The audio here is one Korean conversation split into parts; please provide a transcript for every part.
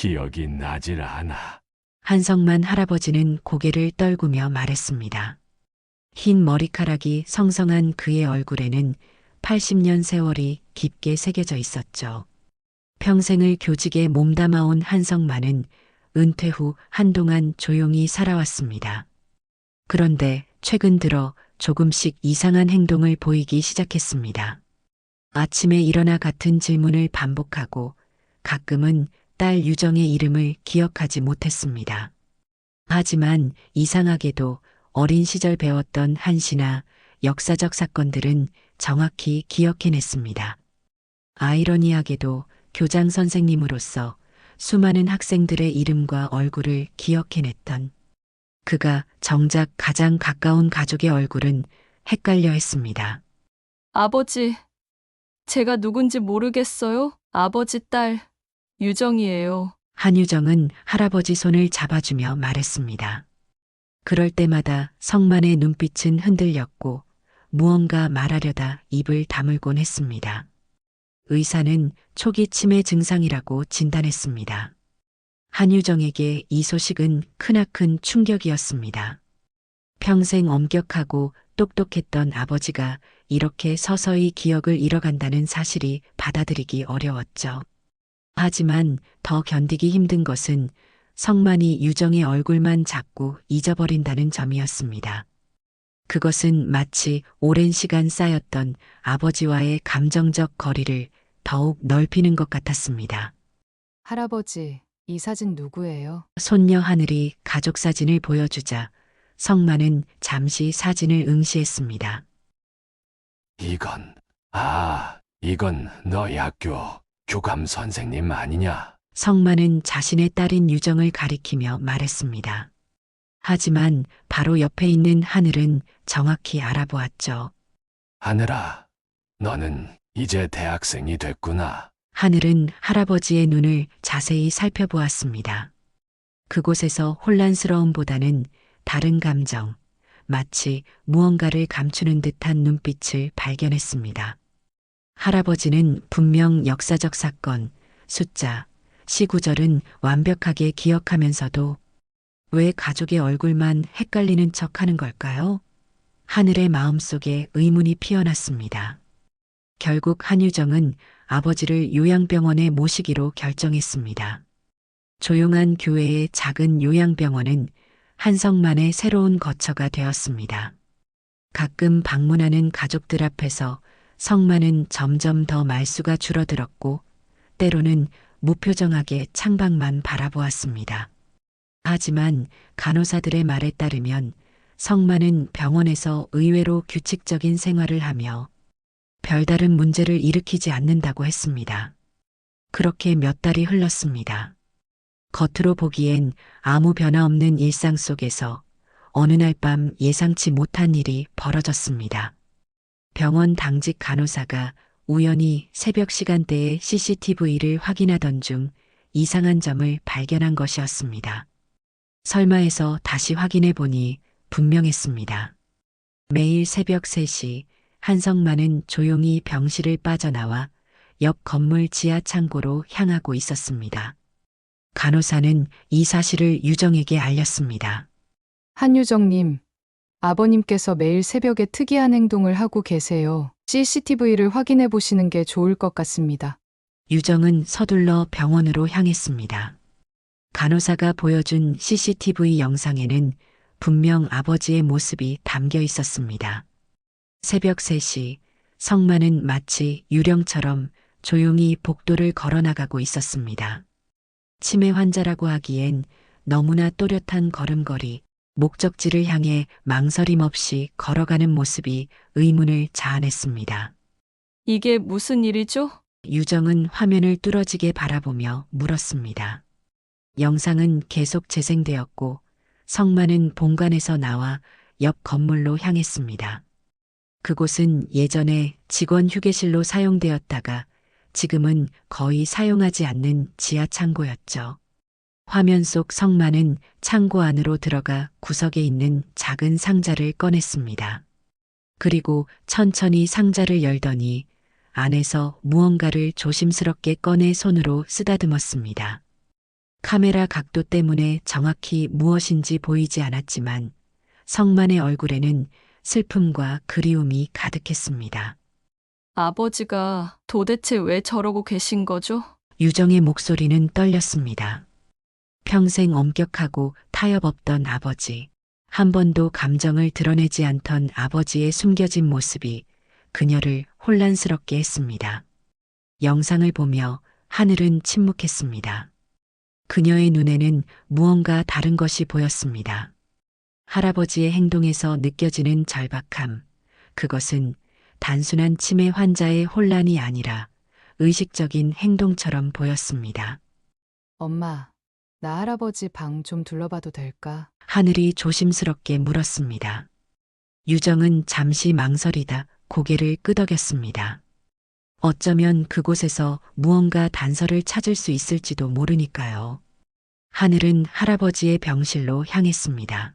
기억이 나질 않아. 한성만 할아버지는 고개를 떨구며 말했습니다. 흰 머리카락이 성성한 그의 얼굴에는 80년 세월이 깊게 새겨져 있었죠. 평생을 교직에 몸담아온 한성만은 은퇴 후 한동안 조용히 살아왔습니다. 그런데 최근 들어 조금씩 이상한 행동을 보이기 시작했습니다. 아침에 일어나 같은 질문을 반복하고 가끔은 딸 유정의 이름을 기억하지 못했습니다. 하지만 이상하게도 어린 시절 배웠던 한시나 역사적 사건들은 정확히 기억해냈습니다. 아이러니하게도 교장 선생님으로서 수많은 학생들의 이름과 얼굴을 기억해냈던 그가 정작 가장 가까운 가족의 얼굴은 헷갈려 했습니다. 아버지, 제가 누군지 모르겠어요? 아버지 딸, 유정이에요. 한유정은 할아버지 손을 잡아주며 말했습니다. 그럴 때마다 성만의 눈빛은 흔들렸고 무언가 말하려다 입을 다물곤 했습니다. 의사는 초기 치매 증상이라고 진단했습니다. 한유정에게 이 소식은 크나큰 충격이었습니다. 평생 엄격하고 똑똑했던 아버지가 이렇게 서서히 기억을 잃어간다는 사실이 받아들이기 어려웠죠. 하지만 더 견디기 힘든 것은 성만이 유정의 얼굴만 자꾸 잊어버린다는 점이었습니다. 그것은 마치 오랜 시간 쌓였던 아버지와의 감정적 거리를 더욱 넓히는 것 같았습니다. 할아버지, 이 사진 누구예요? 손녀 하늘이 가족 사진을 보여주자 성만은 잠시 사진을 응시했습니다. 이건 너희 학교 교감 선생님 아니냐? 성만은 자신의 딸인 유정을 가리키며 말했습니다. 하지만 바로 옆에 있는 하늘은 정확히 알아보았죠. 하늘아, 너는 이제 대학생이 됐구나. 하늘은 할아버지의 눈을 자세히 살펴보았습니다. 그곳에서 혼란스러움보다는 다른 감정, 마치 무언가를 감추는 듯한 눈빛을 발견했습니다. 할아버지는 분명 역사적 사건, 숫자, 시구절은 완벽하게 기억하면서도 왜 가족의 얼굴만 헷갈리는 척 하는 걸까요? 하늘의 마음속에 의문이 피어났습니다. 결국 한유정은 아버지를 요양병원에 모시기로 결정했습니다. 조용한 교회의 작은 요양병원은 한성만의 새로운 거처가 되었습니다. 가끔 방문하는 가족들 앞에서 성만은 점점 더 말수가 줄어들었고 때로는 무표정하게 창밖만 바라보았습니다. 하지만 간호사들의 말에 따르면 성만은 병원에서 의외로 규칙적인 생활을 하며 별다른 문제를 일으키지 않는다고 했습니다. 그렇게 몇 달이 흘렀습니다. 겉으로 보기엔 아무 변화 없는 일상 속에서 어느 날 밤 예상치 못한 일이 벌어졌습니다. 병원 당직 간호사가 우연히 새벽 시간대에 CCTV를 확인하던 중 이상한 점을 발견한 것이었습니다. 설마 해서 다시 확인해 보니 분명했습니다. 매일 새벽 3시 한성만은 조용히 병실을 빠져나와 옆 건물 지하 창고로 향하고 있었습니다. 간호사는 이 사실을 유정에게 알렸습니다. 한유정님, 아버님께서 매일 새벽에 특이한 행동을 하고 계세요. CCTV를 확인해 보시는 게 좋을 것 같습니다. 유정은 서둘러 병원으로 향했습니다. 간호사가 보여준 CCTV 영상에는 분명 아버지의 모습이 담겨 있었습니다. 새벽 3시 성만은 마치 유령처럼 조용히 복도를 걸어나가고 있었습니다. 치매 환자라고 하기엔 너무나 또렷한 걸음걸이, 목적지를 향해 망설임 없이 걸어가는 모습이 의문을 자아냈습니다. 이게 무슨 일이죠? 유정은 화면을 뚫어지게 바라보며 물었습니다. 영상은 계속 재생되었고 성만은 본관에서 나와 옆 건물로 향했습니다. 그곳은 예전에 직원 휴게실로 사용되었다가 지금은 거의 사용하지 않는 지하 창고였죠. 화면 속 성만은 창고 안으로 들어가 구석에 있는 작은 상자를 꺼냈습니다. 그리고 천천히 상자를 열더니 안에서 무언가를 조심스럽게 꺼내 손으로 쓰다듬었습니다. 카메라 각도 때문에 정확히 무엇인지 보이지 않았지만 성만의 얼굴에는 슬픔과 그리움이 가득했습니다. 아버지가 도대체 왜 저러고 계신 거죠? 유정의 목소리는 떨렸습니다. 평생 엄격하고 타협 없던 아버지, 한 번도 감정을 드러내지 않던 아버지의 숨겨진 모습이 그녀를 혼란스럽게 했습니다. 영상을 보며 하늘은 침묵했습니다. 그녀의 눈에는 무언가 다른 것이 보였습니다. 할아버지의 행동에서 느껴지는 절박함, 그것은 단순한 치매 환자의 혼란이 아니라 의식적인 행동처럼 보였습니다. 엄마, 나 할아버지 방 좀 둘러봐도 될까? 하늘이 조심스럽게 물었습니다. 유정은 잠시 망설이다 고개를 끄덕였습니다. 어쩌면 그곳에서 무언가 단서를 찾을 수 있을지도 모르니까요. 하늘은 할아버지의 병실로 향했습니다.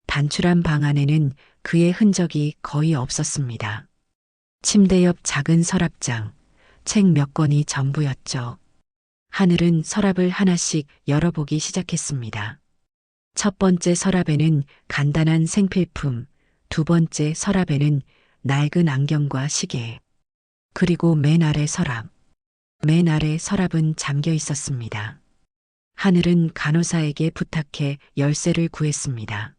단출한 방 안에는 그의 흔적이 거의 없었습니다. 침대 옆 작은 서랍장, 책 몇 권이 전부였죠. 하늘은 서랍을 하나씩 열어보기 시작했습니다. 첫 번째 서랍에는 간단한 생필품, 두 번째 서랍에는 낡은 안경과 시계, 그리고 맨 아래 서랍. 맨 아래 서랍은 잠겨 있었습니다. 하늘은 간호사에게 부탁해 열쇠를 구했습니다.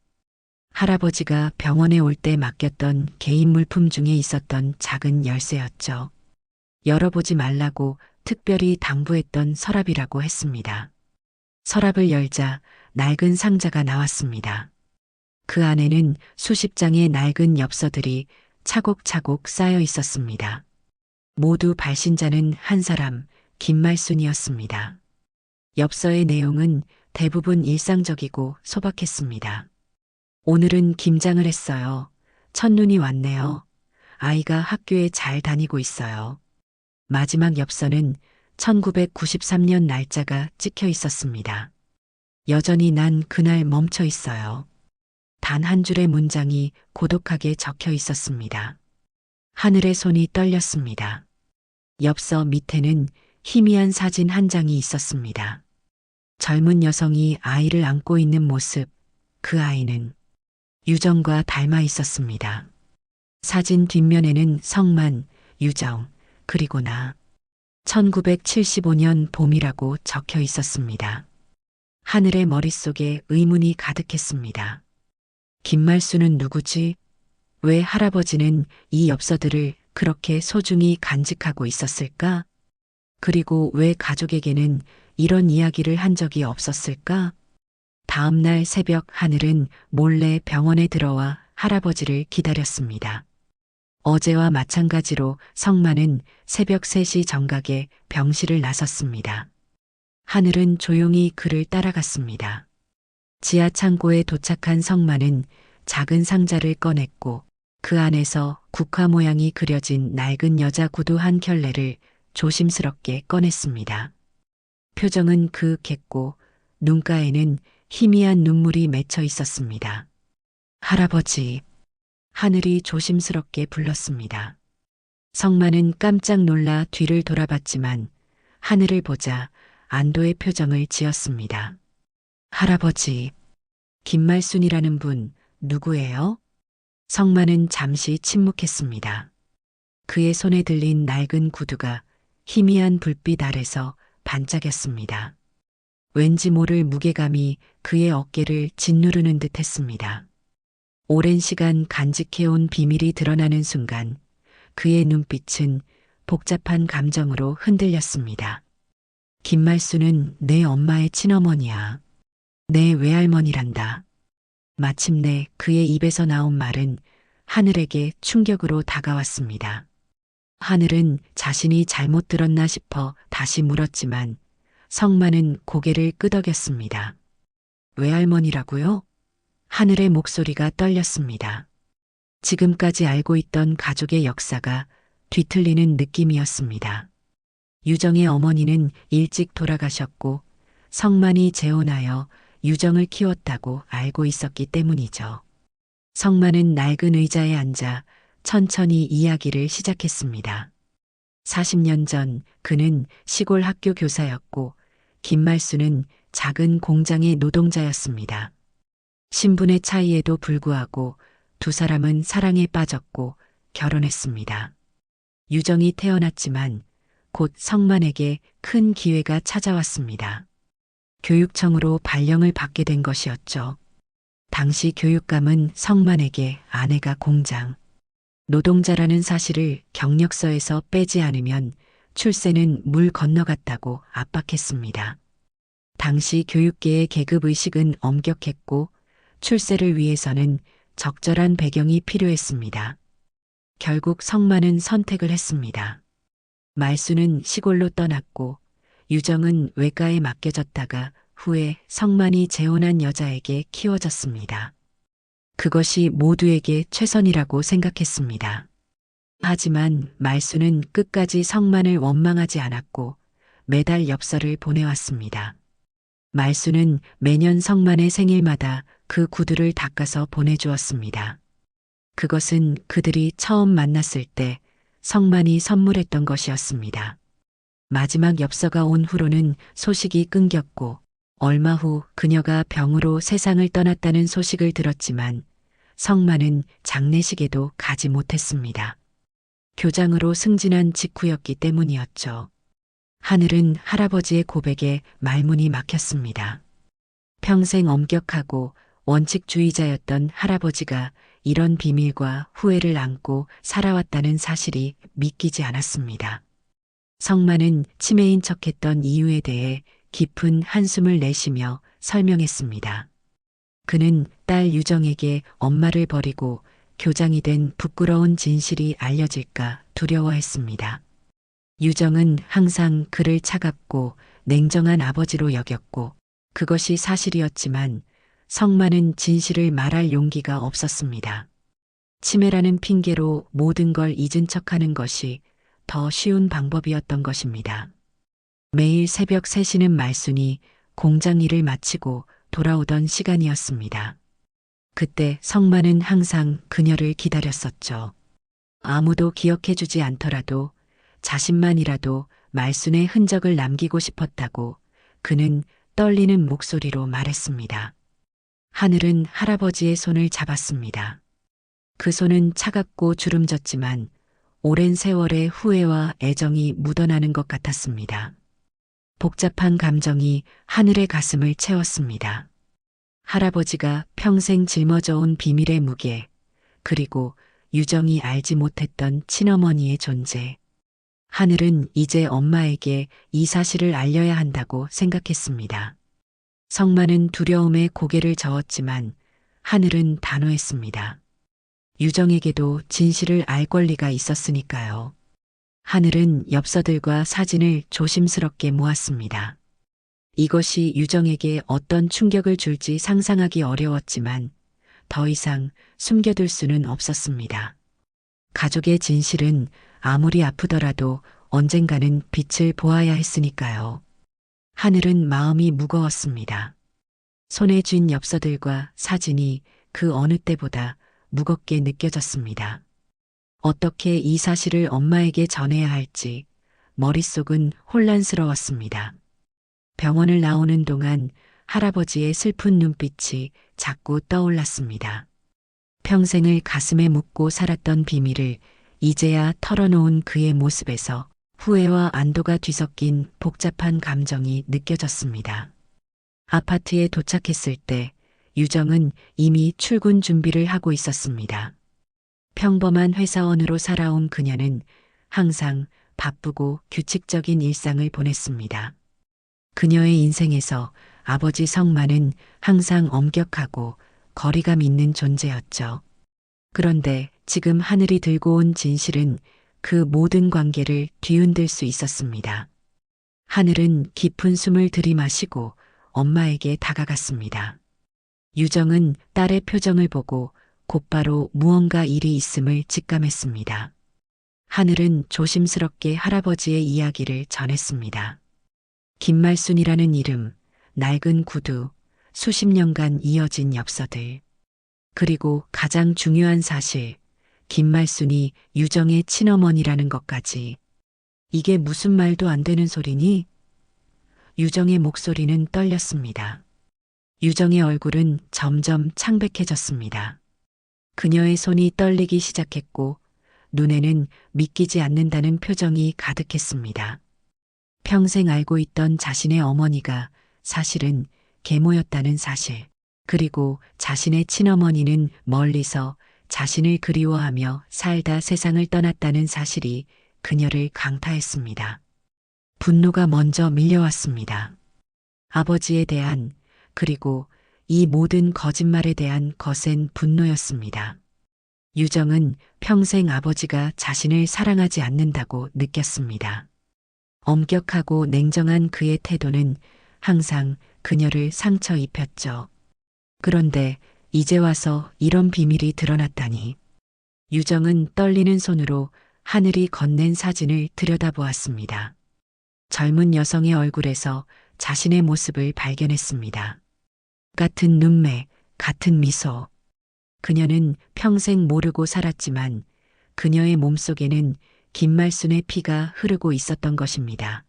할아버지가 병원에 올 때 맡겼던 개인 물품 중에 있었던 작은 열쇠였죠. 열어보지 말라고 특별히 당부했던 서랍이라고 했습니다. 서랍을 열자 낡은 상자가 나왔습니다. 그 안에는 수십 장의 낡은 엽서들이 차곡차곡 쌓여 있었습니다. 모두 발신자는 한 사람, 김말순이었습니다. 엽서의 내용은 대부분 일상적이고 소박했습니다. 오늘은 김장을 했어요. 첫눈이 왔네요. 아이가 학교에 잘 다니고 있어요. 마지막 엽서는 1993년 날짜가 찍혀 있었습니다. 여전히 난 그날 멈춰 있어요. 단 한 줄의 문장이 고독하게 적혀 있었습니다. 하늘의 손이 떨렸습니다. 엽서 밑에는 희미한 사진 한 장이 있었습니다. 젊은 여성이 아이를 안고 있는 모습, 그 아이는 유정과 닮아 있었습니다. 사진 뒷면에는 성만, 유정, 그리고 나. 1975년 봄이라고 적혀 있었습니다. 하늘의 머릿속에 의문이 가득했습니다. 김말수는 누구지? 왜 할아버지는 이 엽서들을 그렇게 소중히 간직하고 있었을까? 그리고 왜 가족에게는 이런 이야기를 한 적이 없었을까? 다음 날 새벽 하늘은 몰래 병원에 들어와 할아버지를 기다렸습니다. 어제와 마찬가지로 성만은 새벽 3시 정각에 병실을 나섰습니다. 하늘은 조용히 그를 따라갔습니다. 지하 창고에 도착한 성만은 작은 상자를 꺼냈고 그 안에서 국화 모양이 그려진 낡은 여자 구두 한 켤레를 조심스럽게 꺼냈습니다. 표정은 그윽했고 눈가에는 희미한 눈물이 맺혀 있었습니다. 할아버지, 하늘이 조심스럽게 불렀습니다. 성만은 깜짝 놀라 뒤를 돌아봤지만 하늘을 보자 안도의 표정을 지었습니다. 할아버지, 김말순이라는 분 누구예요? 성만은 잠시 침묵했습니다. 그의 손에 들린 낡은 구두가 희미한 불빛 아래서 반짝였습니다. 왠지 모를 무게감이 그의 어깨를 짓누르는 듯 했습니다. 오랜 시간 간직해온 비밀이 드러나는 순간 그의 눈빛은 복잡한 감정으로 흔들렸습니다. 김말수는 내 엄마의 친어머니야. 내 외할머니란다. 마침내 그의 입에서 나온 말은 하늘에게 충격으로 다가왔습니다. 하늘은 자신이 잘못 들었나 싶어 다시 물었지만 성만은 고개를 끄덕였습니다. 외할머니라고요? 하늘의 목소리가 떨렸습니다. 지금까지 알고 있던 가족의 역사가 뒤틀리는 느낌이었습니다. 유정의 어머니는 일찍 돌아가셨고 성만이 재혼하여 유정을 키웠다고 알고 있었기 때문이죠. 성만은 낡은 의자에 앉아 천천히 이야기를 시작했습니다. 40년 전 그는 시골 학교 교사였고 김말수는 작은 공장의 노동자였습니다. 신분의 차이에도 불구하고 두 사람은 사랑에 빠졌고 결혼했습니다. 유정이 태어났지만 곧 성만에게 큰 기회가 찾아왔습니다. 교육청으로 발령을 받게 된 것이었죠. 당시 교육감은 성만에게 아내가 공장 노동자라는 사실을 경력서에서 빼지 않으면 출세는 물 건너갔다고 압박했습니다. 당시 교육계의 계급의식은 엄격했고 출세를 위해서는 적절한 배경이 필요했습니다. 결국 성만은 선택을 했습니다. 말수는 시골로 떠났고 유정은 외가에 맡겨졌다가 후에 성만이 재혼한 여자에게 키워졌습니다. 그것이 모두에게 최선이라고 생각했습니다. 하지만 말수는 끝까지 성만을 원망하지 않았고 매달 엽서를 보내왔습니다. 말수는 매년 성만의 생일마다 그 구두를 닦아서 보내주었습니다. 그것은 그들이 처음 만났을 때 성만이 선물했던 것이었습니다. 마지막 엽서가 온 후로는 소식이 끊겼고 얼마 후 그녀가 병으로 세상을 떠났다는 소식을 들었지만 성만은 장례식에도 가지 못했습니다. 교장으로 승진한 직후였기 때문이었죠. 하늘은 할아버지의 고백에 말문이 막혔습니다. 평생 엄격하고 원칙주의자였던 할아버지가 이런 비밀과 후회를 안고 살아왔다는 사실이 믿기지 않았습니다. 성만은 치매인 척했던 이유에 대해 깊은 한숨을 내쉬며 설명했습니다. 그는 딸 유정에게 엄마를 버리고 교장이 된 부끄러운 진실이 알려질까 두려워했습니다. 유정은 항상 그를 차갑고 냉정한 아버지로 여겼고 그것이 사실이었지만 성만은 진실을 말할 용기가 없었습니다. 치매라는 핑계로 모든 걸 잊은 척하는 것이 더 쉬운 방법이었던 것입니다. 매일 새벽 3시는 말순이 공장 일을 마치고 돌아오던 시간이었습니다. 그때 성만은 항상 그녀를 기다렸었죠. 아무도 기억해주지 않더라도 자신만이라도 말순의 흔적을 남기고 싶었다고 그는 떨리는 목소리로 말했습니다. 하늘은 할아버지의 손을 잡았습니다. 그 손은 차갑고 주름졌지만 오랜 세월의 후회와 애정이 묻어나는 것 같았습니다. 복잡한 감정이 하늘의 가슴을 채웠습니다. 할아버지가 평생 짊어져 온 비밀의 무게, 그리고 유정이 알지 못했던 친어머니의 존재. 하늘은 이제 엄마에게 이 사실을 알려야 한다고 생각했습니다. 성만은 두려움에 고개를 저었지만 하늘은 단호했습니다. 유정에게도 진실을 알 권리가 있었으니까요. 하늘은 엽서들과 사진을 조심스럽게 모았습니다. 이것이 유정에게 어떤 충격을 줄지 상상하기 어려웠지만 더 이상 숨겨둘 수는 없었습니다. 가족의 진실은 아무리 아프더라도 언젠가는 빛을 보아야 했으니까요. 하늘은 마음이 무거웠습니다. 손에 쥔 엽서들과 사진이 그 어느 때보다 무겁게 느껴졌습니다. 어떻게 이 사실을 엄마에게 전해야 할지 머릿속은 혼란스러웠습니다. 병원을 나오는 동안 할아버지의 슬픈 눈빛이 자꾸 떠올랐습니다. 평생을 가슴에 묻고 살았던 비밀을 이제야 털어놓은 그의 모습에서 후회와 안도가 뒤섞인 복잡한 감정이 느껴졌습니다. 아파트에 도착했을 때 유정은 이미 출근 준비를 하고 있었습니다. 평범한 회사원으로 살아온 그녀는 항상 바쁘고 규칙적인 일상을 보냈습니다. 그녀의 인생에서 아버지 성만은 항상 엄격하고 거리감 있는 존재였죠. 그런데 지금 하늘이 들고 온 진실은 그 모든 관계를 뒤흔들 수 있었습니다. 하늘은 깊은 숨을 들이마시고 엄마에게 다가갔습니다. 유정은 딸의 표정을 보고 곧바로 무언가 일이 있음을 직감했습니다. 하늘은 조심스럽게 할아버지의 이야기를 전했습니다. 김말순이라는 이름, 낡은 구두, 수십 년간 이어진 엽서들. 그리고 가장 중요한 사실, 김말순이 유정의 친어머니라는 것까지. 이게 무슨 말도 안 되는 소리니? 유정의 목소리는 떨렸습니다. 유정의 얼굴은 점점 창백해졌습니다. 그녀의 손이 떨리기 시작했고 눈에는 믿기지 않는다는 표정이 가득했습니다. 평생 알고 있던 자신의 어머니가 사실은 계모였다는 사실, 그리고 자신의 친어머니는 멀리서 자신을 그리워하며 살다 세상을 떠났다는 사실이 그녀를 강타했습니다. 분노가 먼저 밀려왔습니다. 아버지에 대한, 그리고 이 모든 거짓말에 대한 거센 분노였습니다. 유정은 평생 아버지가 자신을 사랑하지 않는다고 느꼈습니다. 엄격하고 냉정한 그의 태도는 항상 그녀를 상처 입혔죠. 그런데 이제 와서 이런 비밀이 드러났다니. 유정은 떨리는 손으로 하늘이 건넨 사진을 들여다보았습니다. 젊은 여성의 얼굴에서 자신의 모습을 발견했습니다. 같은 눈매, 같은 미소. 그녀는 평생 모르고 살았지만 그녀의 몸속에는 김말순의 피가 흐르고 있었던 것입니다.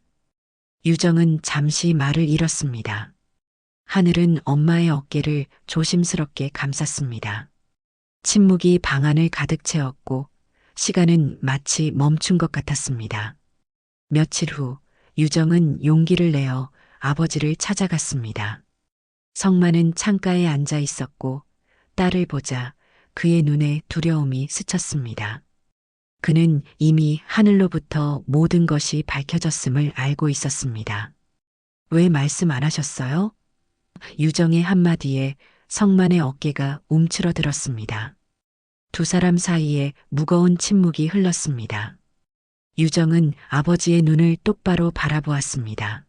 유정은 잠시 말을 잃었습니다. 하늘은 엄마의 어깨를 조심스럽게 감쌌습니다. 침묵이 방 안을 가득 채웠고 시간은 마치 멈춘 것 같았습니다. 며칠 후 유정은 용기를 내어 아버지를 찾아갔습니다. 성만은 창가에 앉아 있었고 딸을 보자 그의 눈에 두려움이 스쳤습니다. 그는 이미 하늘로부터 모든 것이 밝혀졌음을 알고 있었습니다. 왜 말씀 안 하셨어요? 유정의 한마디에 성만의 어깨가 움츠러들었습니다. 두 사람 사이에 무거운 침묵이 흘렀습니다. 유정은 아버지의 눈을 똑바로 바라보았습니다.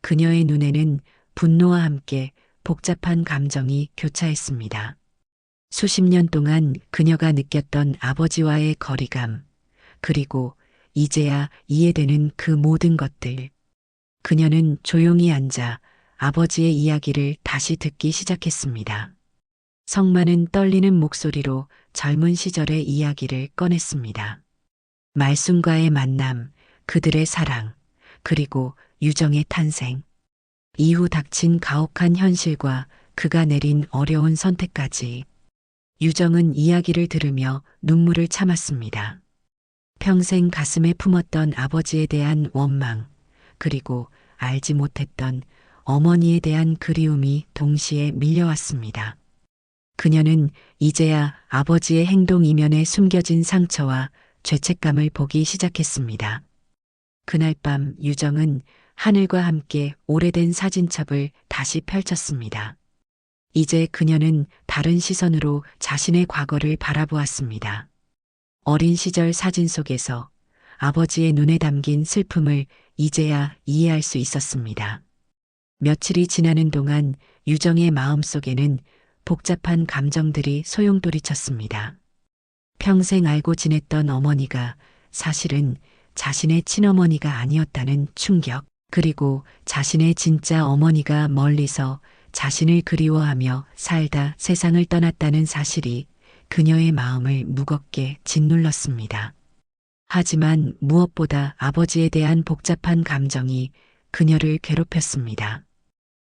그녀의 눈에는 분노와 함께 복잡한 감정이 교차했습니다. 수십 년 동안 그녀가 느꼈던 아버지와의 거리감, 그리고 이제야 이해되는 그 모든 것들. 그녀는 조용히 앉아 아버지의 이야기를 다시 듣기 시작했습니다. 성만은 떨리는 목소리로 젊은 시절의 이야기를 꺼냈습니다. 말순과의 만남, 그들의 사랑, 그리고 유정의 탄생. 이후 닥친 가혹한 현실과 그가 내린 어려운 선택까지. 유정은 이야기를 들으며 눈물을 참았습니다. 평생 가슴에 품었던 아버지에 대한 원망, 그리고 알지 못했던 어머니에 대한 그리움이 동시에 밀려왔습니다. 그녀는 이제야 아버지의 행동 이면에 숨겨진 상처와 죄책감을 보기 시작했습니다. 그날 밤 유정은 하늘과 함께 오래된 사진첩을 다시 펼쳤습니다. 이제 그녀는 다른 시선으로 자신의 과거를 바라보았습니다. 어린 시절 사진 속에서 아버지의 눈에 담긴 슬픔을 이제야 이해할 수 있었습니다. 며칠이 지나는 동안 유정의 마음속에는 복잡한 감정들이 소용돌이쳤습니다. 평생 알고 지냈던 어머니가 사실은 자신의 친어머니가 아니었다는 충격, 그리고 자신의 진짜 어머니가 멀리서 자신을 그리워하며 살다 세상을 떠났다는 사실이 그녀의 마음을 무겁게 짓눌렀습니다. 하지만 무엇보다 아버지에 대한 복잡한 감정이 그녀를 괴롭혔습니다.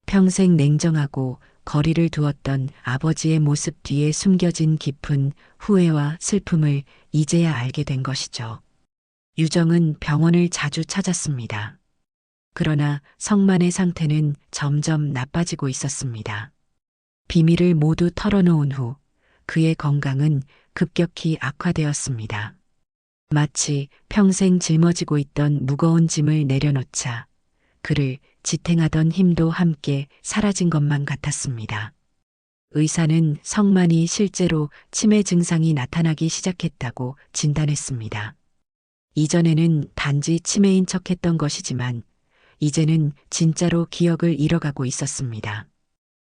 평생 냉정하고 거리를 두었던 아버지의 모습 뒤에 숨겨진 깊은 후회와 슬픔을 이제야 알게 된 것이죠. 유정은 병원을 자주 찾았습니다. 그러나 성만의 상태는 점점 나빠지고 있었습니다. 비밀을 모두 털어놓은 후 그의 건강은 급격히 악화되었습니다. 마치 평생 짊어지고 있던 무거운 짐을 내려놓자 그를 지탱하던 힘도 함께 사라진 것만 같았습니다. 의사는 성만이 실제로 치매 증상이 나타나기 시작했다고 진단했습니다. 이전에는 단지 치매인 척했던 것이지만 이제는 진짜로 기억을 잃어가고 있었습니다.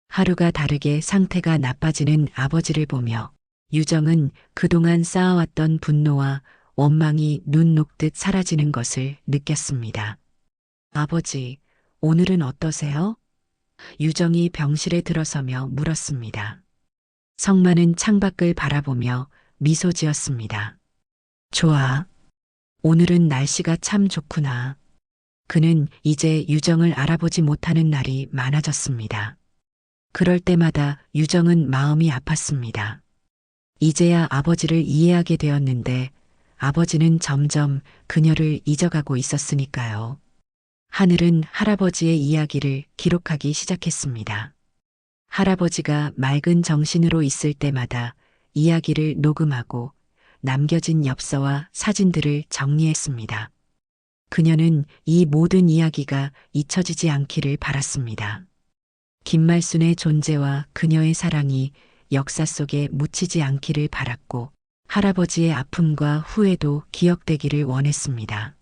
하루가 다르게 상태가 나빠지는 아버지를 보며 유정은 그동안 쌓아왔던 분노와 원망이 눈 녹듯 사라지는 것을 느꼈습니다. 아버지, 오늘은 어떠세요? 유정이 병실에 들어서며 물었습니다. 성만은 창밖을 바라보며 미소 지었습니다. 좋아. 오늘은 날씨가 참 좋구나. 그는 이제 유정을 알아보지 못하는 날이 많아졌습니다. 그럴 때마다 유정은 마음이 아팠습니다. 이제야 아버지를 이해하게 되었는데 아버지는 점점 그녀를 잊어가고 있었으니까요. 하늘은 할아버지의 이야기를 기록하기 시작했습니다. 할아버지가 맑은 정신으로 있을 때마다 이야기를 녹음하고 남겨진 엽서와 사진들을 정리했습니다. 그녀는 이 모든 이야기가 잊혀지지 않기를 바랐습니다. 김말순의 존재와 그녀의 사랑이 역사 속에 묻히지 않기를 바랐고 할아버지의 아픔과 후회도 기억되기를 원했습니다.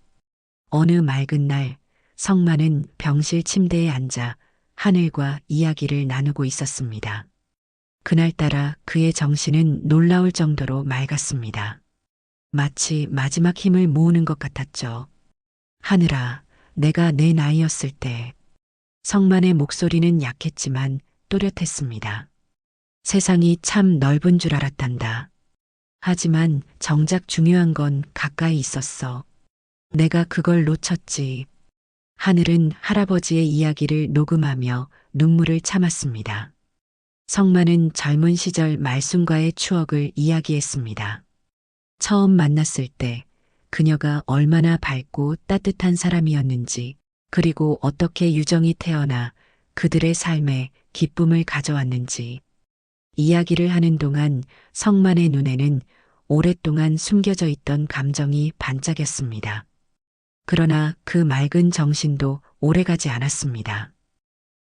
어느 맑은 날 성만은 병실 침대에 앉아 하늘과 이야기를 나누고 있었습니다. 그날따라 그의 정신은 놀라울 정도로 맑았습니다. 마치 마지막 힘을 모으는 것 같았죠. 하늘아, 내가 내 나이였을 때. 성만의 목소리는 약했지만 또렷했습니다. 세상이 참 넓은 줄 알았단다. 하지만 정작 중요한 건 가까이 있었어. 내가 그걸 놓쳤지. 하늘은 할아버지의 이야기를 녹음하며 눈물을 참았습니다. 성만은 젊은 시절 말순과의 추억을 이야기했습니다. 처음 만났을 때 그녀가 얼마나 밝고 따뜻한 사람이었는지, 그리고 어떻게 유정이 태어나 그들의 삶에 기쁨을 가져왔는지. 이야기를 하는 동안 성만의 눈에는 오랫동안 숨겨져 있던 감정이 반짝였습니다. 그러나 그 맑은 정신도 오래가지 않았습니다.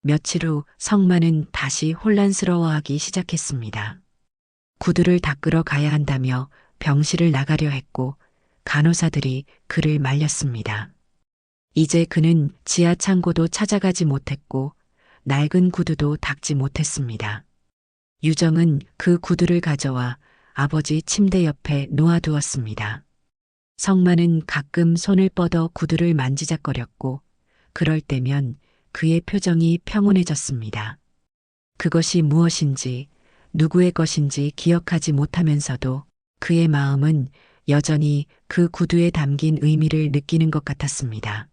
며칠 후 성만은 다시 혼란스러워하기 시작했습니다. 구두를 닦으러 가야 한다며 병실을 나가려 했고 간호사들이 그를 말렸습니다. 이제 그는 지하 창고도 찾아가지 못했고 낡은 구두도 닦지 못했습니다. 유정은 그 구두를 가져와 아버지 침대 옆에 놓아두었습니다. 성만은 가끔 손을 뻗어 구두를 만지작거렸고 그럴 때면 그의 표정이 평온해졌습니다. 그것이 무엇인지 누구의 것인지 기억하지 못하면서도 그의 마음은 여전히 그 구두에 담긴 의미를 느끼는 것 같았습니다.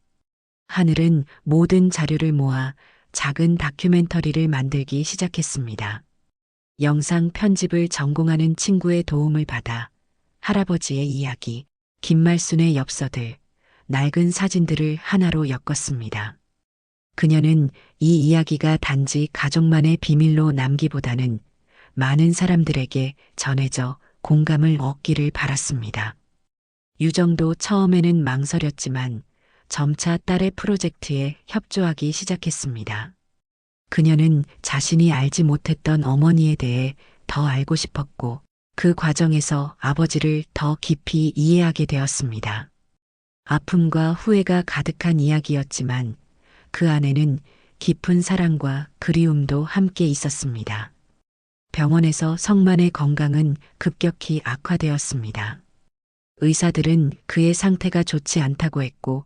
하늘은 모든 자료를 모아 작은 다큐멘터리를 만들기 시작했습니다. 영상 편집을 전공하는 친구의 도움을 받아 할아버지의 이야기, 김말순의 엽서들, 낡은 사진들을 하나로 엮었습니다. 그녀는 이 이야기가 단지 가족만의 비밀로 남기보다는 많은 사람들에게 전해져 공감을 얻기를 바랐습니다. 유정도 처음에는 망설였지만 점차 딸의 프로젝트에 협조하기 시작했습니다. 그녀는 자신이 알지 못했던 어머니에 대해 더 알고 싶었고 그 과정에서 아버지를 더 깊이 이해하게 되었습니다. 아픔과 후회가 가득한 이야기였지만 그 안에는 깊은 사랑과 그리움도 함께 있었습니다. 병원에서 성만의 건강은 급격히 악화되었습니다. 의사들은 그의 상태가 좋지 않다고 했고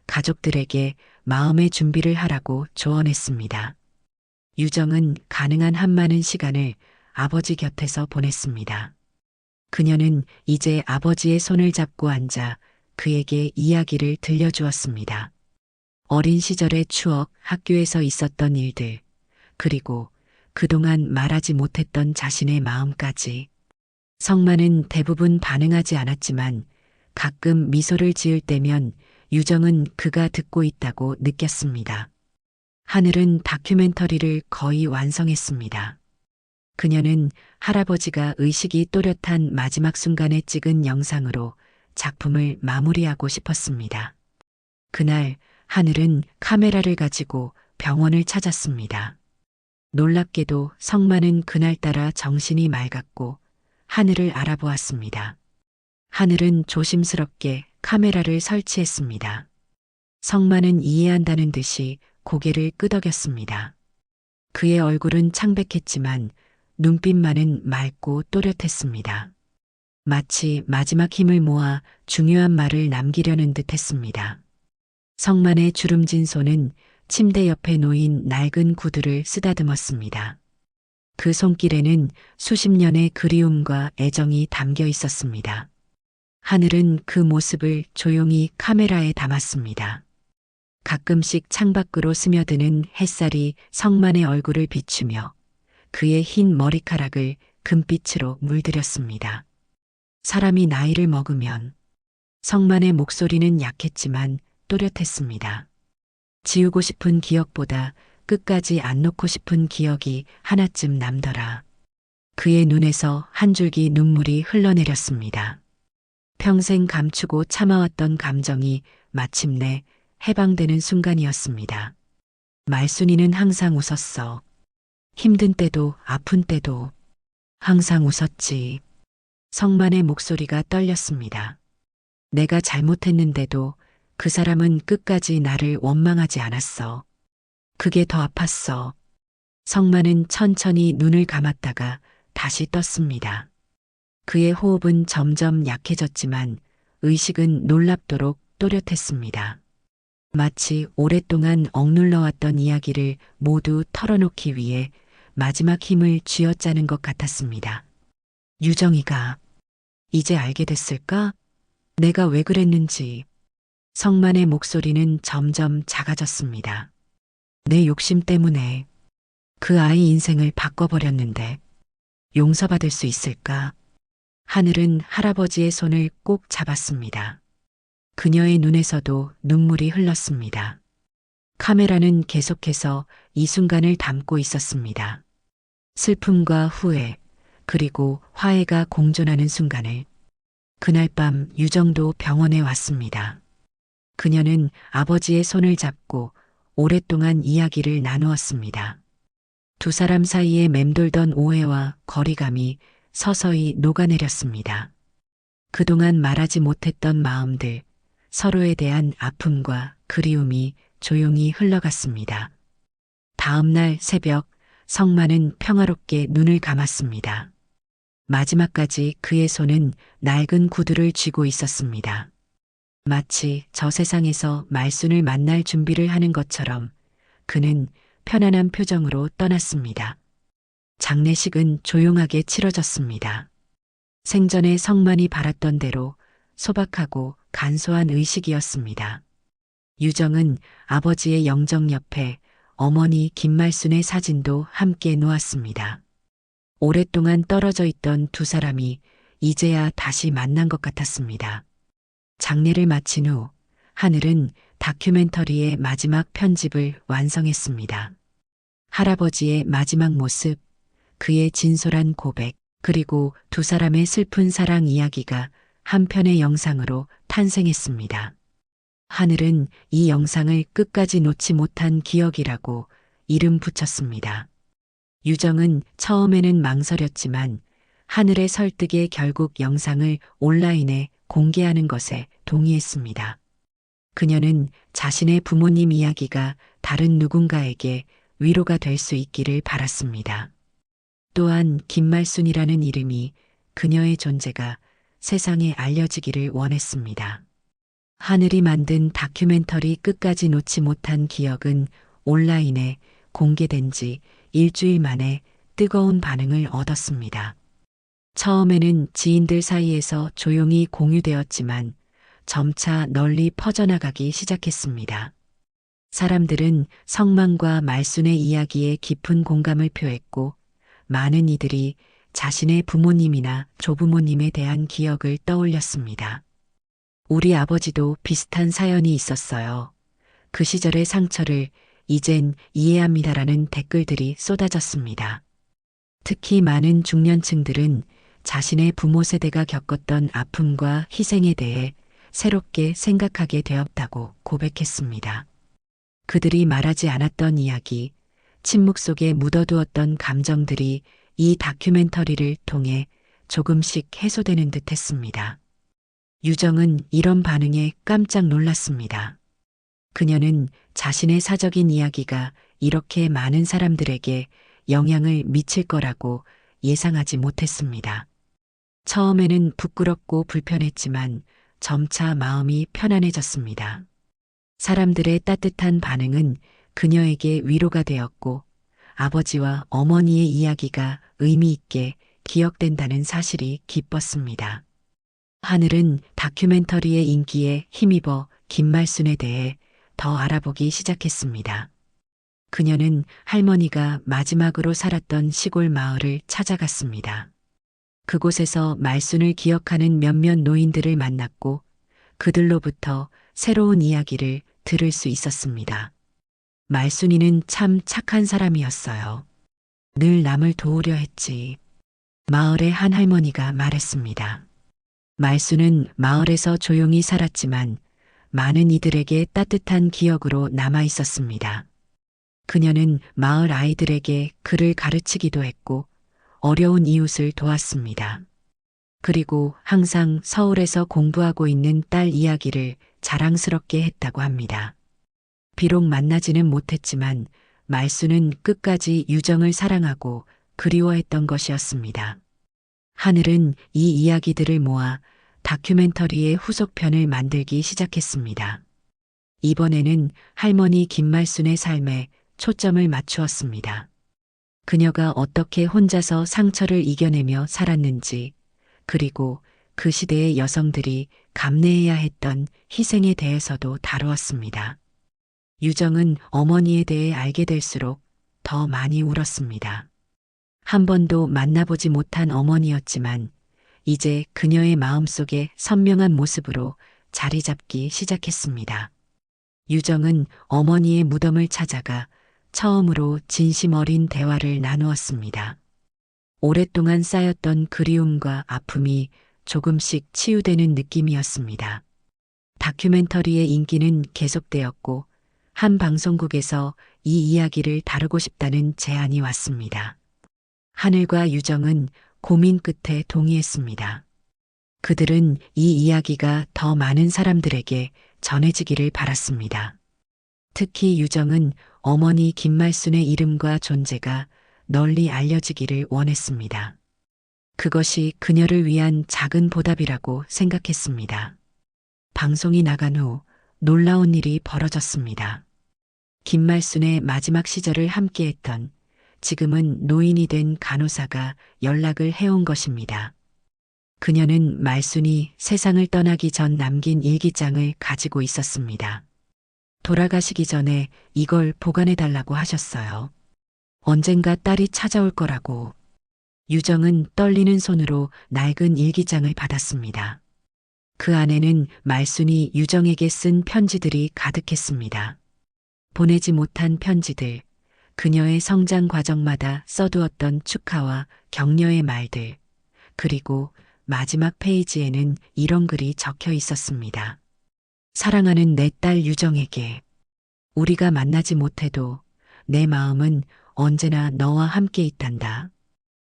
가족들에게 마음의 준비를 하라고 조언했습니다. 유정은 가능한 한 많은 시간을 아버지 곁에서 보냈습니다. 그녀는 이제 아버지의 손을 잡고 앉아 그에게 이야기를 들려주었습니다. 어린 시절의 추억, 학교에서 있었던 일들, 그리고 그동안 말하지 못했던 자신의 마음까지. 성만은 대부분 반응하지 않았지만 가끔 미소를 지을 때면 유정은 그가 듣고 있다고 느꼈습니다. 하늘은 다큐멘터리를 거의 완성했습니다. 그녀는 할아버지가 의식이 또렷한 마지막 순간에 찍은 영상으로 작품을 마무리하고 싶었습니다. 그날 하늘은 카메라를 가지고 병원을 찾았습니다. 놀랍게도 성만은 그날따라 정신이 맑았고 하늘을 알아보았습니다. 하늘은 조심스럽게 카메라를 설치했습니다. 성만은 이해한다는 듯이 고개를 끄덕였습니다. 그의 얼굴은 창백했지만 눈빛만은 맑고 또렷했습니다. 마치 마지막 힘을 모아 중요한 말을 남기려는 듯 했습니다. 성만의 주름진 손은 침대 옆에 놓인 낡은 구두를 쓰다듬었습니다. 그 손길에는 수십 년의 그리움과 애정이 담겨 있었습니다. 하늘은 그 모습을 조용히 카메라에 담았습니다. 가끔씩 창밖으로 스며드는 햇살이 성만의 얼굴을 비추며 그의 흰 머리카락을 금빛으로 물들였습니다. 사람이 나이를 먹으면 성만의 목소리는 약했지만 또렷했습니다. 지우고 싶은 기억보다 끝까지 안 놓고 싶은 기억이 하나쯤 남더라. 그의 눈에서 한 줄기 눈물이 흘러내렸습니다. 평생 감추고 참아왔던 감정이 마침내 해방되는 순간이었습니다. 말순이는 항상 웃었어. 힘든 때도 아픈 때도 항상 웃었지. 성만의 목소리가 떨렸습니다. 내가 잘못했는데도 그 사람은 끝까지 나를 원망하지 않았어. 그게 더 아팠어. 성만은 천천히 눈을 감았다가 다시 떴습니다. 그의 호흡은 점점 약해졌지만 의식은 놀랍도록 또렷했습니다. 마치 오랫동안 억눌러왔던 이야기를 모두 털어놓기 위해 마지막 힘을 쥐어짜는 것 같았습니다. 유정이가 이제 알게 됐을까? 내가 왜 그랬는지. 성만의 목소리는 점점 작아졌습니다. 내 욕심 때문에 그 아이 인생을 바꿔버렸는데 용서받을 수 있을까? 하늘은 할아버지의 손을 꼭 잡았습니다. 그녀의 눈에서도 눈물이 흘렀습니다. 카메라는 계속해서 이 순간을 담고 있었습니다. 슬픔과 후회, 그리고 화해가 공존하는 순간을. 그날 밤 유정도 병원에 왔습니다. 그녀는 아버지의 손을 잡고 오랫동안 이야기를 나누었습니다. 두 사람 사이에 맴돌던 오해와 거리감이 서서히 녹아내렸습니다. 그동안 말하지 못했던 마음들, 서로에 대한 아픔과 그리움이 조용히 흘러갔습니다. 다음 날 새벽, 성만은 평화롭게 눈을 감았습니다. 마지막까지 그의 손은 낡은 구두를 쥐고 있었습니다. 마치 저 세상에서 말순을 만날 준비를 하는 것처럼 그는 편안한 표정으로 떠났습니다. 장례식은 조용하게 치러졌습니다. 생전에 성만이 바랐던 대로 소박하고 간소한 의식이었습니다. 유정은 아버지의 영정 옆에 어머니 김말순의 사진도 함께 놓았습니다. 오랫동안 떨어져 있던 두 사람이 이제야 다시 만난 것 같았습니다. 장례를 마친 후 하늘은 다큐멘터리의 마지막 편집을 완성했습니다. 할아버지의 마지막 모습, 그의 진솔한 고백, 그리고 두 사람의 슬픈 사랑 이야기가 한 편의 영상으로 탄생했습니다. 하늘은 이 영상을 끝까지 놓지 못한 기억이라고 이름 붙였습니다. 유정은 처음에는 망설였지만 하늘의 설득에 결국 영상을 온라인에 공개하는 것에 동의했습니다. 그녀는 자신의 부모님 이야기가 다른 누군가에게 위로가 될 수 있기를 바랐습니다. 또한 김말순이라는 이름이, 그녀의 존재가 세상에 알려지기를 원했습니다. 하늘이 만든 다큐멘터리 끝까지 놓지 못한 기억은 온라인에 공개된 지 일주일 만에 뜨거운 반응을 얻었습니다. 처음에는 지인들 사이에서 조용히 공유되었지만 점차 널리 퍼져나가기 시작했습니다. 사람들은 성만과 말순의 이야기에 깊은 공감을 표했고 많은 이들이 자신의 부모님이나 조부모님에 대한 기억을 떠올렸습니다. 우리 아버지도 비슷한 사연이 있었어요. 그 시절의 상처를 이젠 이해합니다라는 댓글들이 쏟아졌습니다. 특히 많은 중년층들은 자신의 부모 세대가 겪었던 아픔과 희생에 대해 새롭게 생각하게 되었다고 고백했습니다. 그들이 말하지 않았던 이야기, 침묵 속에 묻어두었던 감정들이 이 다큐멘터리를 통해 조금씩 해소되는 듯 했습니다. 유정은 이런 반응에 깜짝 놀랐습니다. 그녀는 자신의 사적인 이야기가 이렇게 많은 사람들에게 영향을 미칠 거라고 예상하지 못했습니다. 처음에는 부끄럽고 불편했지만 점차 마음이 편안해졌습니다. 사람들의 따뜻한 반응은 그녀에게 위로가 되었고 아버지와 어머니의 이야기가 의미 있게 기억된다는 사실이 기뻤습니다. 하늘은 다큐멘터리의 인기에 힘입어 김말순에 대해 더 알아보기 시작했습니다. 그녀는 할머니가 마지막으로 살았던 시골 마을을 찾아갔습니다. 그곳에서 말순을 기억하는 몇몇 노인들을 만났고 그들로부터 새로운 이야기를 들을 수 있었습니다. 말순이는 참 착한 사람이었어요. 늘 남을 도우려 했지. 마을의 한 할머니가 말했습니다. 말순은 마을에서 조용히 살았지만 많은 이들에게 따뜻한 기억으로 남아 있었습니다. 그녀는 마을 아이들에게 글을 가르치기도 했고 어려운 이웃을 도왔습니다. 그리고 항상 서울에서 공부하고 있는 딸 이야기를 자랑스럽게 했다고 합니다. 비록 만나지는 못했지만 말순은 끝까지 유정을 사랑하고 그리워했던 것이었습니다. 하늘은 이 이야기들을 모아 다큐멘터리의 후속편을 만들기 시작했습니다. 이번에는 할머니 김말순의 삶에 초점을 맞추었습니다. 그녀가 어떻게 혼자서 상처를 이겨내며 살았는지, 그리고 그 시대의 여성들이 감내해야 했던 희생에 대해서도 다루었습니다. 유정은 어머니에 대해 알게 될수록 더 많이 울었습니다. 한 번도 만나보지 못한 어머니였지만 이제 그녀의 마음속에 선명한 모습으로 자리 잡기 시작했습니다. 유정은 어머니의 무덤을 찾아가 처음으로 진심 어린 대화를 나누었습니다. 오랫동안 쌓였던 그리움과 아픔이 조금씩 치유되는 느낌이었습니다. 다큐멘터리의 인기는 계속되었고 한 방송국에서 이 이야기를 다루고 싶다는 제안이 왔습니다. 하늘과 유정은 고민 끝에 동의했습니다. 그들은 이 이야기가 더 많은 사람들에게 전해지기를 바랐습니다. 특히 유정은 어머니 김말순의 이름과 존재가 널리 알려지기를 원했습니다. 그것이 그녀를 위한 작은 보답이라고 생각했습니다. 방송이 나간 후 놀라운 일이 벌어졌습니다. 김말순의 마지막 시절을 함께했던 지금은 노인이 된 간호사가 연락을 해온 것입니다. 그녀는 말순이 세상을 떠나기 전 남긴 일기장을 가지고 있었습니다. 돌아가시기 전에 이걸 보관해달라고 하셨어요. 언젠가 딸이 찾아올 거라고. 유정은 떨리는 손으로 낡은 일기장을 받았습니다. 그 안에는 말순이 유정에게 쓴 편지들이 가득했습니다. 보내지 못한 편지들, 그녀의 성장 과정마다 써두었던 축하와 격려의 말들, 그리고 마지막 페이지에는 이런 글이 적혀 있었습니다. 사랑하는 내 딸 유정에게, 우리가 만나지 못해도 내 마음은 언제나 너와 함께 있단다.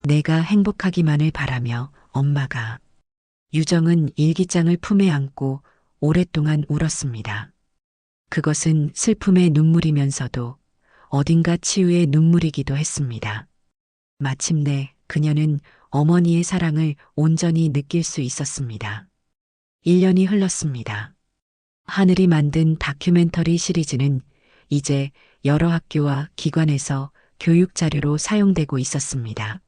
내가 행복하기만을 바라며 엄마가. 유정은 일기장을 품에 안고 오랫동안 울었습니다. 그것은 슬픔의 눈물이면서도 어딘가 치유의 눈물이기도 했습니다. 마침내 그녀는 어머니의 사랑을 온전히 느낄 수 있었습니다. 1년이 흘렀습니다. 하늘이 만든 다큐멘터리 시리즈는 이제 여러 학교와 기관에서 교육 자료로 사용되고 있었습니다.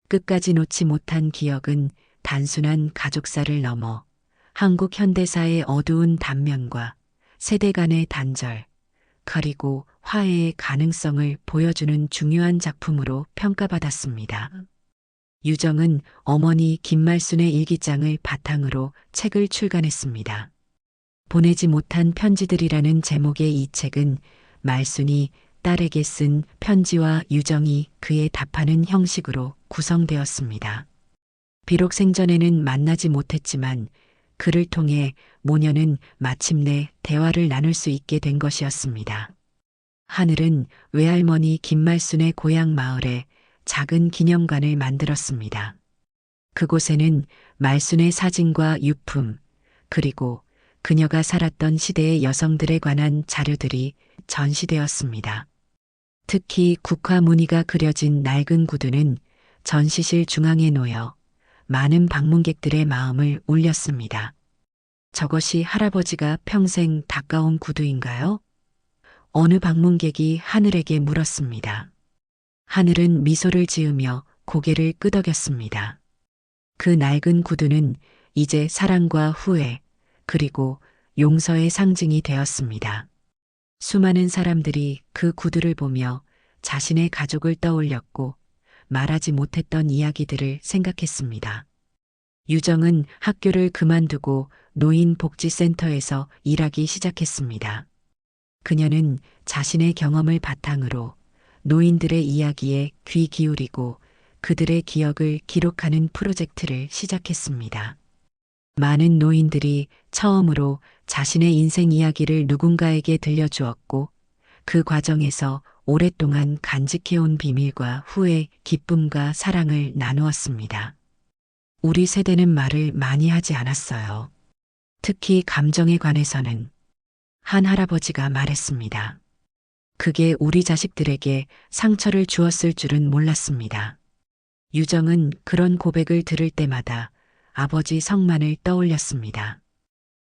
끝까지 놓지 못한 기억은 단순한 가족사를 넘어 한국 현대사의 어두운 단면과 세대 간의 단절, 그리고 화해의 가능성을 보여주는 중요한 작품으로 평가받았습니다. 유정은 어머니 김말순의 일기장을 바탕으로 책을 출간했습니다. 보내지 못한 편지들이라는 제목의 이 책은 말순이 딸에게 쓴 편지와 유정이 그에 답하는 형식으로 구성되었습니다. 비록 생전에는 만나지 못했지만 그를 통해 모녀는 마침내 대화를 나눌 수 있게 된 것이었습니다. 하늘은 외할머니 김말순의 고향 마을에 작은 기념관을 만들었습니다. 그곳에는 말순의 사진과 유품, 그리고 그녀가 살았던 시대의 여성들에 관한 자료들이 전시되었습니다. 특히 국화 무늬가 그려진 낡은 구두는 전시실 중앙에 놓여 많은 방문객들의 마음을 울렸습니다. 저것이 할아버지가 평생 닦아온 구두인가요? 어느 방문객이 하늘에게 물었습니다. 하늘은 미소를 지으며 고개를 끄덕였습니다. 그 낡은 구두는 이제 사랑과 후회, 그리고 용서의 상징이 되었습니다. 수많은 사람들이 그 구두를 보며 자신의 가족을 떠올렸고 말하지 못했던 이야기들을 생각했습니다. 유정은 학교를 그만두고 노인복지센터에서 일하기 시작했습니다. 그녀는 자신의 경험을 바탕으로 노인들의 이야기에 귀 기울이고 그들의 기억을 기록하는 프로젝트를 시작했습니다. 많은 노인들이 처음으로 자신의 인생 이야기를 누군가에게 들려주었고 그 과정에서 오랫동안 간직해온 비밀과 후회, 기쁨과 사랑을 나누었습니다. 우리 세대는 말을 많이 하지 않았어요. 특히 감정에 관해서는 한 할아버지가 말했습니다. 그게 우리 자식들에게 상처를 주었을 줄은 몰랐습니다. 유정은 그런 고백을 들을 때마다 아버지 성만을 떠올렸습니다.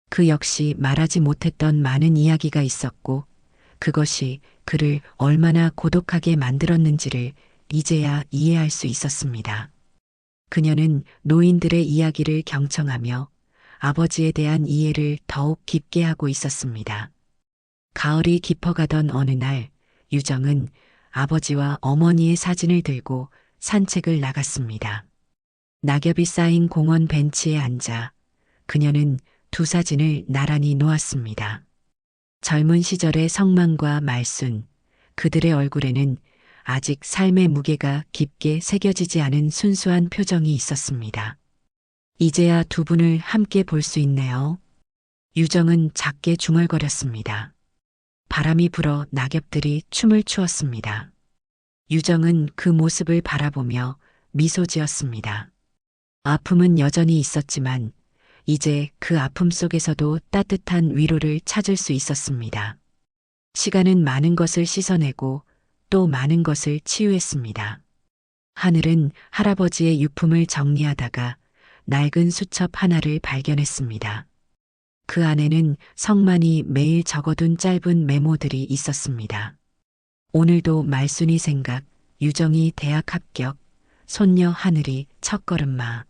그 역시 말하지 못했던 많은 이야기가 있었고 그것이 그를 얼마나 고독하게 만들었는지를 이제야 이해할 수 있었습니다. 그녀는 노인들의 이야기를 경청하며 아버지에 대한 이해를 더욱 깊게 하고 있었습니다. 가을이 깊어가던 어느 날 유정은 아버지와 어머니의 사진을 들고 산책을 나갔습니다. 낙엽이 쌓인 공원 벤치에 앉아 그녀는 두 사진을 나란히 놓았습니다. 젊은 시절의 성만과 말순, 그들의 얼굴에는 아직 삶의 무게가 깊게 새겨지지 않은 순수한 표정이 있었습니다. 이제야 두 분을 함께 볼 수 있네요. 유정은 작게 중얼거렸습니다. 바람이 불어 낙엽들이 춤을 추었습니다. 유정은 그 모습을 바라보며 미소 지었습니다. 아픔은 여전히 있었지만 이제 그 아픔 속에서도 따뜻한 위로를 찾을 수 있었습니다. 시간은 많은 것을 씻어내고 또 많은 것을 치유했습니다. 하늘은 할아버지의 유품을 정리하다가 낡은 수첩 하나를 발견했습니다. 그 안에는 성만이 매일 적어둔 짧은 메모들이 있었습니다. 오늘도 말순이 생각, 유정이 대학 합격, 손녀 하늘이 첫걸음마.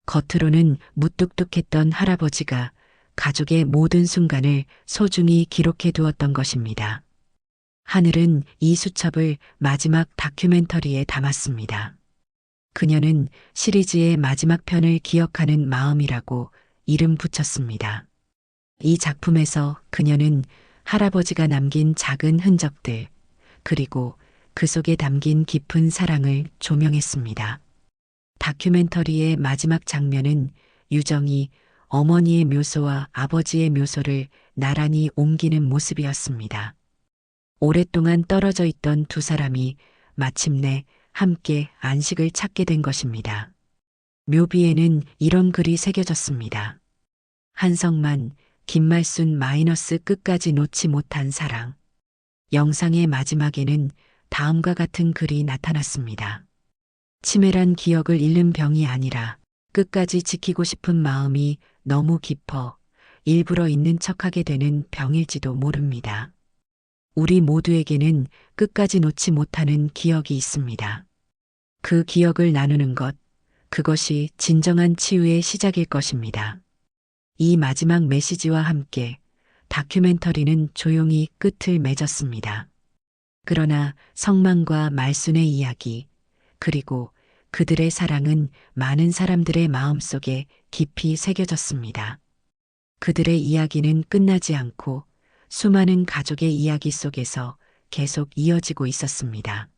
겉으로는 무뚝뚝했던 할아버지가 가족의 모든 순간을 소중히 기록해 두었던 것입니다. 하늘은 이 수첩을 마지막 다큐멘터리에 담았습니다. 그녀는 시리즈의 마지막 편을 기억하는 마음이라고 이름 붙였습니다. 이 작품에서 그녀는 할아버지가 남긴 작은 흔적들, 그리고 그 속에 담긴 깊은 사랑을 조명했습니다. 다큐멘터리의 마지막 장면은 유정이 어머니의 묘소와 아버지의 묘소를 나란히 옮기는 모습이었습니다. 오랫동안 떨어져 있던 두 사람이 마침내 함께 안식을 찾게 된 것입니다. 묘비에는 이런 글이 새겨졌습니다. 한성만, 김말순 마이너스 끝까지 놓지 못한 사랑. 영상의 마지막에는 다음과 같은 글이 나타났습니다. 치매란 기억을 잃는 병이 아니라 끝까지 지키고 싶은 마음이 너무 깊어 일부러 있는 척하게 되는 병일지도 모릅니다. 우리 모두에게는 끝까지 놓지 못하는 기억이 있습니다. 그 기억을 나누는 것, 그것이 진정한 치유의 시작일 것입니다. 이 마지막 메시지와 함께 다큐멘터리는 조용히 끝을 맺었습니다. 그러나 성만과 말순의 이야기, 그리고 그들의 사랑은 많은 사람들의 마음속에 깊이 새겨졌습니다. 그들의 이야기는 끝나지 않고 수많은 가족의 이야기 속에서 계속 이어지고 있었습니다.